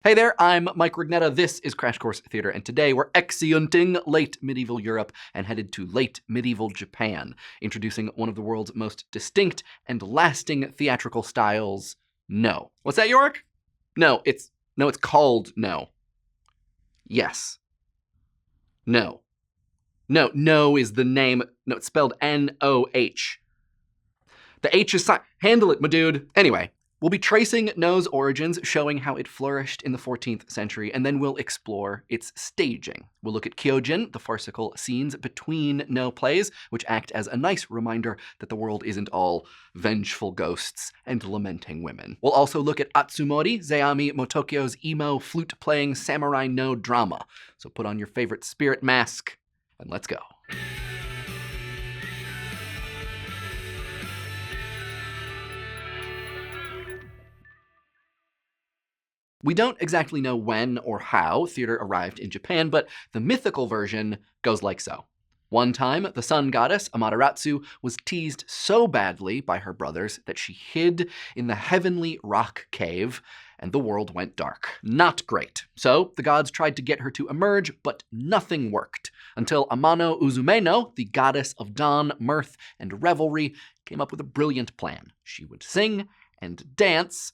Hey there, I'm Mike Rignetta, this is Crash Course Theater, and today we're exeunting late medieval Europe and headed to late medieval Japan, introducing one of the world's most distinct and lasting theatrical styles, No. What's that, York? No, it's called No. Yes. No. No is the name. No, it's spelled N-O-H. The H is silent. Handle it, my dude. Anyway. We'll be tracing No's origins, showing how it flourished in the 14th century, and then we'll explore its staging. We'll look at Kyogen, the farcical scenes between No plays, which act as a nice reminder that the world isn't all vengeful ghosts and lamenting women. We'll also look at Atsumori, Zeami Motokyo's emo, flute-playing samurai No drama. So put on your favorite spirit mask, and let's go. We don't exactly know when or how theater arrived in Japan, but the mythical version goes like so. One time, the sun goddess, Amaterasu, was teased so badly by her brothers that she hid in the heavenly rock cave, and the world went dark. Not great. So the gods tried to get her to emerge, but nothing worked, until Amano Uzumeno, the goddess of dawn, mirth, and revelry, came up with a brilliant plan. She would sing and dance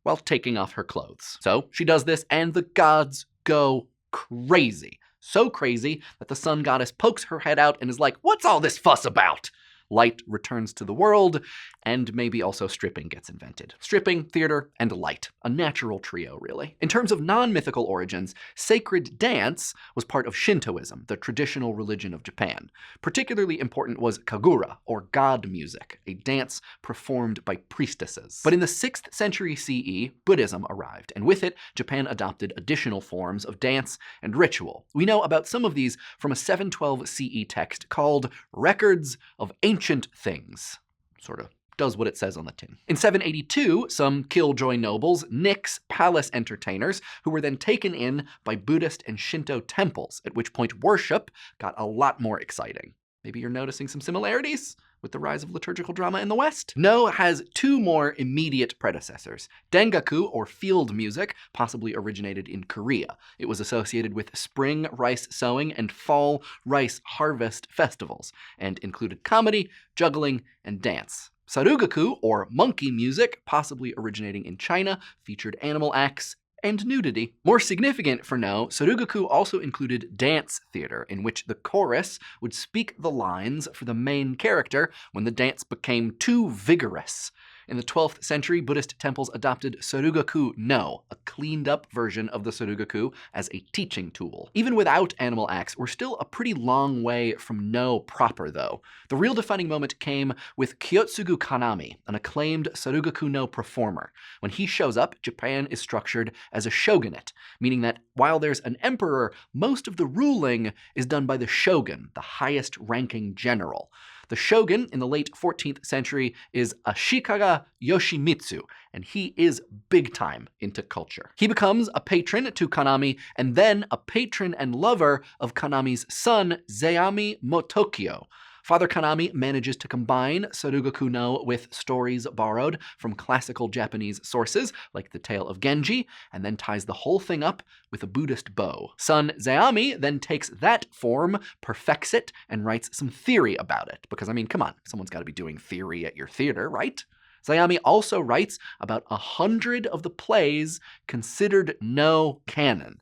while taking off her clothes. So she does this, and the gods go crazy. So crazy that the sun goddess pokes her head out and is like, "What's all this fuss about?" Light returns to the world, and maybe also stripping gets invented. Stripping, theater, and light. A natural trio, really. In terms of non-mythical origins, sacred dance was part of Shintoism, the traditional religion of Japan. Particularly important was kagura, or god music, a dance performed by priestesses. But in the 6th century CE, Buddhism arrived, and with it, Japan adopted additional forms of dance and ritual. We know about some of these from a 712 CE text called Records of Ancient Things. Sort of does what it says on the tin. In 782, some killjoy nobles nix palace entertainers who were then taken in by Buddhist and Shinto temples, at which point worship got a lot more exciting. Maybe you're noticing some similarities with the rise of liturgical drama in the West? No has two more immediate predecessors. Dengaku, or field music, possibly originated in Korea. It was associated with spring rice sowing and fall rice harvest festivals, and included comedy, juggling, and dance. Sarugaku, or monkey music, possibly originating in China, featured animal acts and nudity. More significant for No, Sarugaku also included dance theater, in which the chorus would speak the lines for the main character when the dance became too vigorous. In the 12th century, Buddhist temples adopted Sarugaku No, a cleaned-up version of the Sarugaku, as a teaching tool. Even without animal acts, we're still a pretty long way from No proper, though. The real defining moment came with Kyotsugu Kanami, an acclaimed Sarugaku No performer. When he shows up, Japan is structured as a shogunate, meaning that while there's an emperor, most of the ruling is done by the shogun, the highest-ranking general. The shogun in the late 14th century is Ashikaga Yoshimitsu, and he is big time into culture. He becomes a patron to Kanami, and then a patron and lover of Kanami's son, Zeami Motokyo. Father Kanami manages to combine Sarugaku No with stories borrowed from classical Japanese sources, like the tale of Genji, and then ties the whole thing up with a Buddhist bow. Son Zeami then takes that form, perfects it, and writes some theory about it. Because, I mean, come on, someone's got to be doing theory at your theater, right? Zeami also writes about 100 of the plays considered No canon.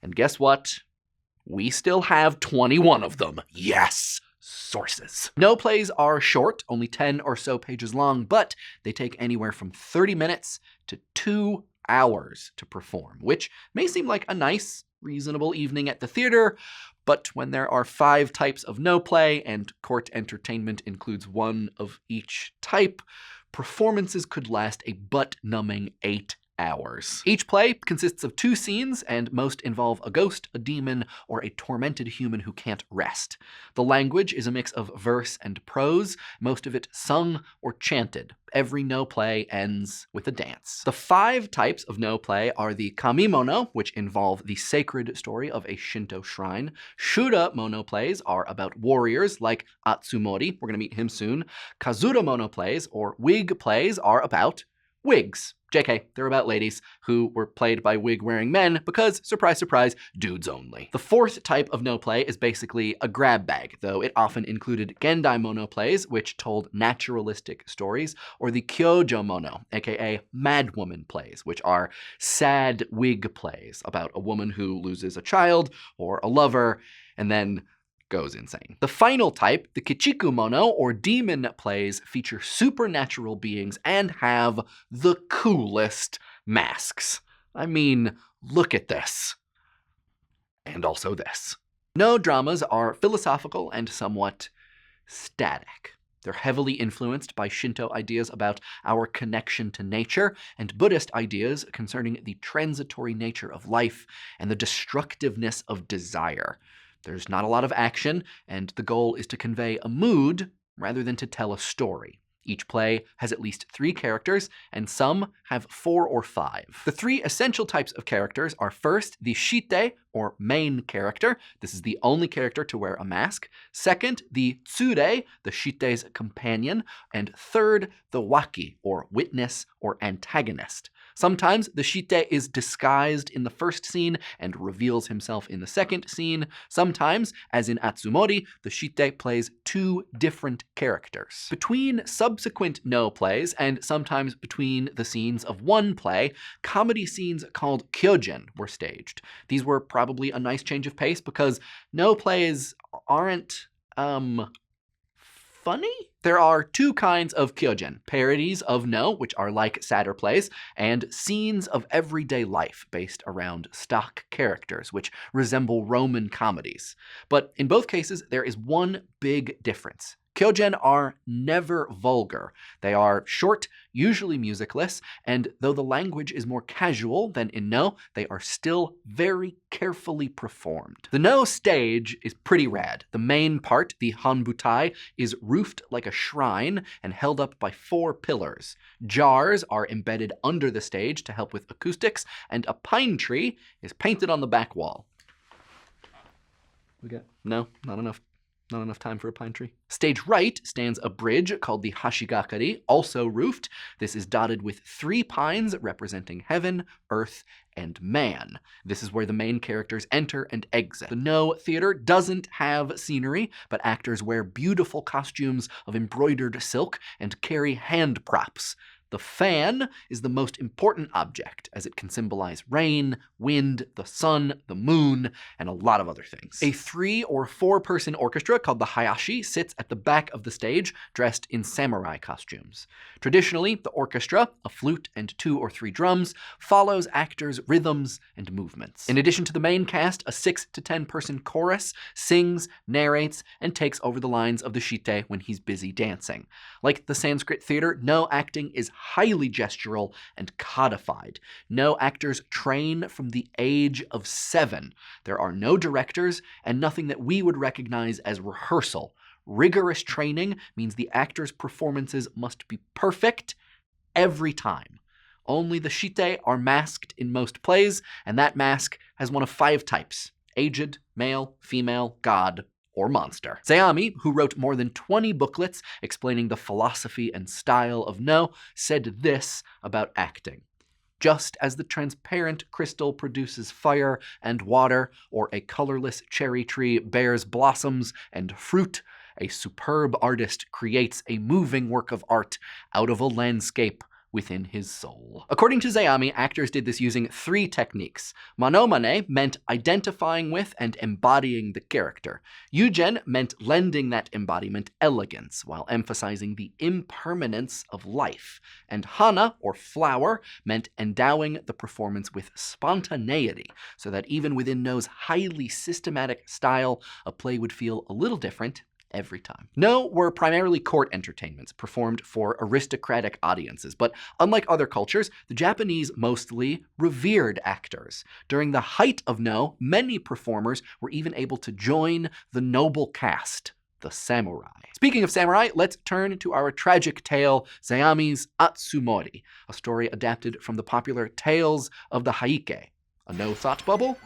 And guess what? We still have 21 of them. Yes! Sources. No plays are short, only 10 or so pages long, but they take anywhere from 30 minutes to 2 hours to perform, which may seem like a nice, reasonable evening at the theater, but when there are 5 types of No play and court entertainment includes one of each type, performances could last a butt-numbing 8 hours. Each play consists of 2 scenes, and most involve a ghost, a demon, or a tormented human who can't rest. The language is a mix of verse and prose, most of it sung or chanted. Every No play ends with a dance. The 5 types of No play are the Kamimono, which involve the sacred story of a Shinto shrine. Shura mono plays are about warriors like Atsumori, we're going to meet him soon. Kazura mono plays, or wig plays, are about wigs. JK, they're about ladies who were played by wig-wearing men because, surprise, surprise, dudes only. The fourth type of no play is basically a grab bag, though it often included gendai mono plays, which told naturalistic stories, or the kyojo mono, aka madwoman plays, which are sad wig plays about a woman who loses a child or a lover and then goes insane. The final type, the kichiku mono, or demon plays, feature supernatural beings and have the coolest masks. I mean, look at this. And also this. No dramas are philosophical and somewhat static. They're heavily influenced by Shinto ideas about our connection to nature and Buddhist ideas concerning the transitory nature of life and the destructiveness of desire. There's not a lot of action, and the goal is to convey a mood rather than to tell a story. Each play has at least 3 characters, and some have 4 or 5. The 3 essential types of characters are first, the shite, or main character. This is the only character to wear a mask. Second, the tsure, the shite's companion. And third, the waki, or witness, or antagonist. Sometimes the shite is disguised in the first scene and reveals himself in the second scene. Sometimes, as in Atsumori, the shite plays 2 different characters. Between subsequent no plays, and sometimes between the scenes of one play, comedy scenes called Kyogen were staged. These were probably a nice change of pace because no plays aren't, funny? There are 2 kinds of Kyogen, parodies of no, which are like sadder plays, and scenes of everyday life based around stock characters, which resemble Roman comedies. But in both cases, there is one big difference. Kyogen are never vulgar. They are short, usually musicless, and though the language is more casual than in no, they are still very carefully performed. The no stage is pretty rad. The main part, the hanbutai, is roofed like a shrine and held up by 4 pillars. Jars are embedded under the stage to help with acoustics, and a pine tree is painted on the back wall. We got no, not enough time for a pine tree. Stage right stands a bridge called the Hashigakari, also roofed. This is dotted with 3 pines representing heaven, earth, and man. This is where the main characters enter and exit. The no theater doesn't have scenery, but actors wear beautiful costumes of embroidered silk and carry hand props. The fan is the most important object, as it can symbolize rain, wind, the sun, the moon, and a lot of other things. A 3- or 4-person orchestra called the Hayashi sits at the back of the stage, dressed in samurai costumes. Traditionally, the orchestra, a flute and 2 or 3 drums, follows actors' rhythms and movements. In addition to the main cast, a 6- to 10-person chorus sings, narrates, and takes over the lines of the shite when he's busy dancing. Like the Sanskrit theater, no acting is highly gestural and codified. No actors train from the age of 7. There are no directors and nothing that we would recognize as rehearsal. Rigorous training means the actors' performances must be perfect every time. Only the shite are masked in most plays, and that mask has one of 5 types: aged, male, female, god, or monster. Sayami, who wrote more than 20 booklets explaining the philosophy and style of no, said this about acting. Just as the transparent crystal produces fire and water, or a colorless cherry tree bears blossoms and fruit, a superb artist creates a moving work of art out of a landscape within his soul. According to Sayami, actors did this using 3 techniques. Monomane meant identifying with and embodying the character. Yugen meant lending that embodiment elegance, while emphasizing the impermanence of life. And hana, or flower, meant endowing the performance with spontaneity, so that even within no's highly systematic style, a play would feel a little different every time. No were primarily court entertainments performed for aristocratic audiences, but unlike other cultures, the Japanese mostly revered actors. During the height of no, many performers were even able to join the noble cast, the samurai. Speaking of samurai, let's turn to our tragic tale, Sayami's Atsumori, a story adapted from the popular Tales of the Heike. A no thought bubble?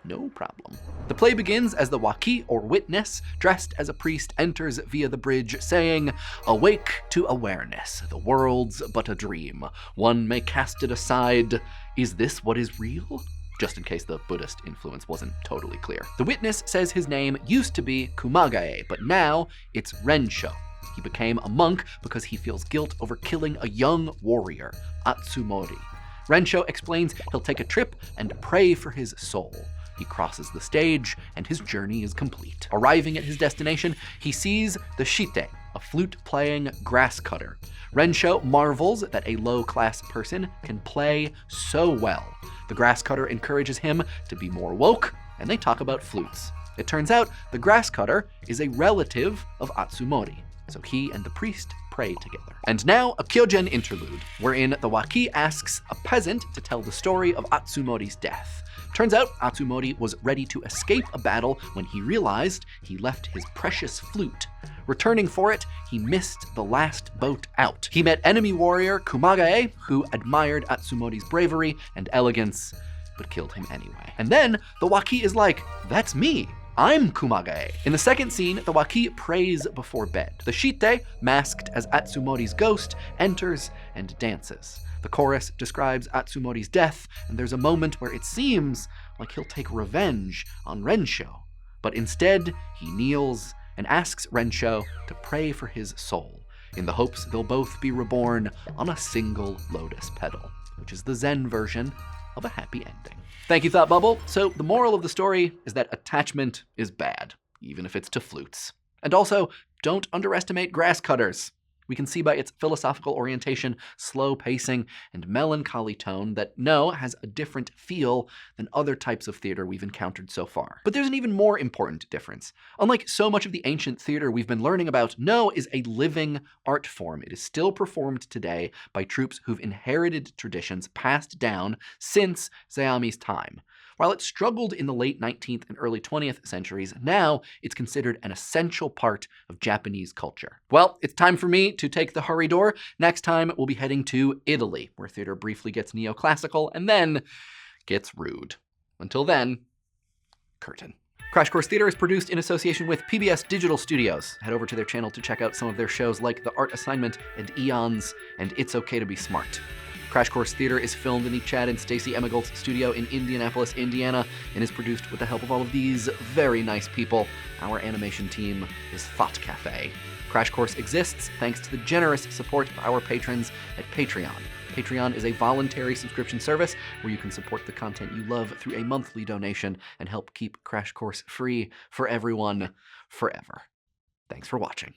No problem. The play begins as the waki, or witness, dressed as a priest, enters via the bridge, saying, "Awake to awareness, the world's but a dream. One may cast it aside. Is this what is real?" Just in case the Buddhist influence wasn't totally clear. The witness says his name used to be Kumagae, but now it's Rensho. He became a monk because he feels guilt over killing a young warrior, Atsumori. Rensho explains he'll take a trip and pray for his soul. He crosses the stage, and his journey is complete. Arriving at his destination, he sees the shite, a flute-playing grass cutter. Rensho marvels that a low-class person can play so well. The grass cutter encourages him to be more woke, and they talk about flutes. It turns out the grass cutter is a relative of Atsumori, so he and the priest pray together. And now, a Kyogen interlude, wherein the waki asks a peasant to tell the story of Atsumori's death. Turns out, Atsumori was ready to escape a battle when he realized he left his precious flute. Returning for it, he missed the last boat out. He met enemy warrior Kumagae, who admired Atsumori's bravery and elegance, but killed him anyway. And then, the waki is like, "That's me. I'm Kumagae." In the second scene, the waki prays before bed. The shite, masked as Atsumori's ghost, enters and dances. The chorus describes Atsumori's death, and there's a moment where it seems like he'll take revenge on Rensho. But instead, he kneels and asks Rensho to pray for his soul, in the hopes they'll both be reborn on a single lotus petal, which is the Zen version of a happy ending. Thank you, Thought Bubble. So the moral of the story is that attachment is bad, even if it's to flutes. And also, don't underestimate grass cutters. We can see by its philosophical orientation, slow pacing, and melancholy tone that No has a different feel than other types of theater we've encountered so far. But there's an even more important difference. Unlike so much of the ancient theater we've been learning about, No is a living art form. It is still performed today by troupes who've inherited traditions passed down since Zeami's time. While it struggled in the late 19th and early 20th centuries, now it's considered an essential part of Japanese culture. Well, it's time for me to take the hurry door. Next time, we'll be heading to Italy, where theater briefly gets neoclassical and then gets rude. Until then, curtain. Crash Course Theater is produced in association with PBS Digital Studios. Head over to their channel to check out some of their shows like The Art Assignment and Eons and It's Okay to Be Smart. Crash Course Theater is filmed in the Chad and Stacey Emigolt studio in Indianapolis, Indiana, and is produced with the help of all of these very nice people. Our animation team is Thought Cafe. Crash Course exists thanks to the generous support of our patrons at Patreon. Patreon is a voluntary subscription service where you can support the content you love through a monthly donation and help keep Crash Course free for everyone, forever. Thanks for watching.